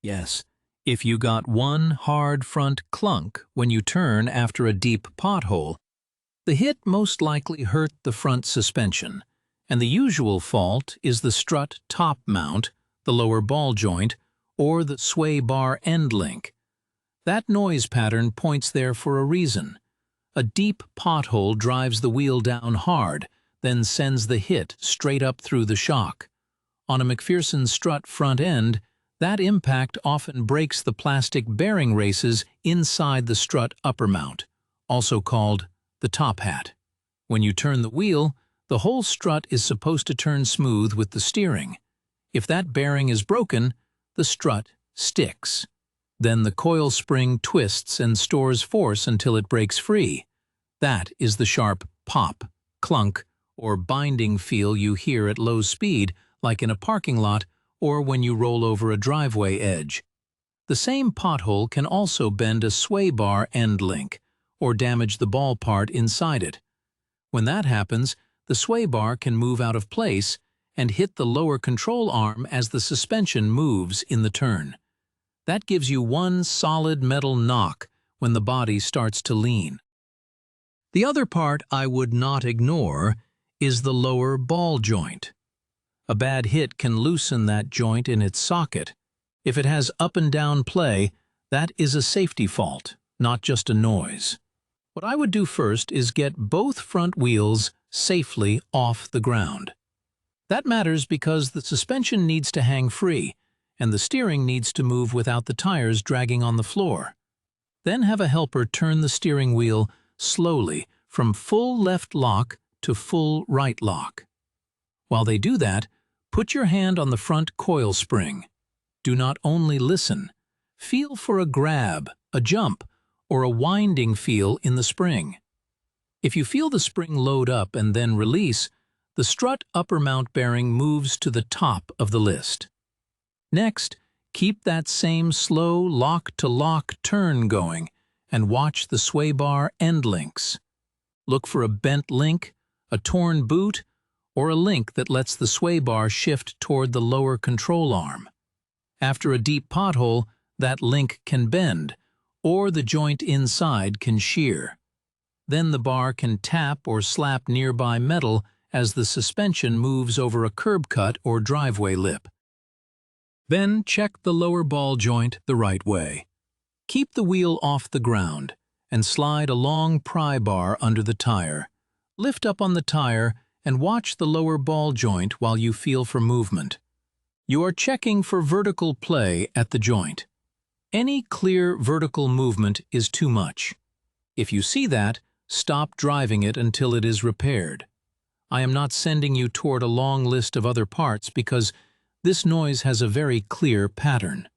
Yes, if you got one hard front clunk when you turn after a deep pothole, the hit most likely hurt the front suspension, and the usual fault is the strut top mount, the lower ball joint, or the sway bar end link. That noise pattern points there for a reason. A deep pothole drives the wheel down hard, then sends the hit straight up through the shock. On a MacPherson strut front end, that impact often breaks the plastic bearing races inside the strut upper mount, also called the top hat. When you turn the wheel, the whole strut is supposed to turn smooth with the steering. If that bearing is broken, the strut sticks. Then the coil spring twists and stores force until it breaks free. That is the sharp pop, clunk, or binding feel you hear at low speed, like in a parking lot or when you roll over a driveway edge. The same pothole can also bend a sway bar end link, or damage the ball part inside it. When that happens, the sway bar can move out of place and hit the lower control arm as the suspension moves in the turn. That gives you one solid metal knock when the body starts to lean. The other part I would not ignore is the lower ball joint. A bad hit can loosen that joint in its socket. If it has up and down play, that is a safety fault, not just a noise. What I would do first is get both front wheels safely off the ground. That matters because the suspension needs to hang free, and the steering needs to move without the tires dragging on the floor. Then have a helper turn the steering wheel slowly from full left lock to full right lock. While they do that, put your hand on the front coil spring. Do not only listen. Feel for a grab, a jump, or a winding feel in the spring. If you feel the spring load up and then release, the strut upper mount bearing moves to the top of the list. Next, keep that same slow lock-to-lock turn going and watch the sway bar end links. Look for a bent link, a torn boot, or a link that lets the sway bar shift toward the lower control arm. After a deep pothole, that link can bend, or the joint inside can shear. Then the bar can tap or slap nearby metal as the suspension moves over a curb cut or driveway lip. Then check the lower ball joint the right way. Keep the wheel off the ground and slide a long pry bar under the tire. Lift up on the tire and watch the lower ball joint while you feel for movement. You are checking for vertical play at the joint. Any clear vertical movement is too much. If you see that, stop driving it until it is repaired. I am not sending you toward a long list of other parts because this noise has a very clear pattern.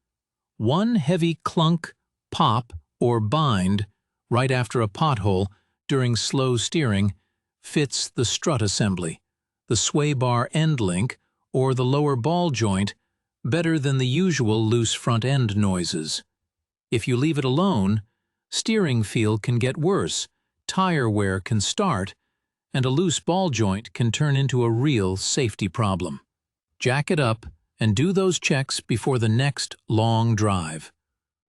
One heavy clunk, pop, or bind right after a pothole during slow steering fits the strut assembly, the sway bar end link, or the lower ball joint better than the usual loose front end noises. If you leave it alone, steering feel can get worse, tire wear can start, and a loose ball joint can turn into a real safety problem. Jack it up and do those checks before the next long drive.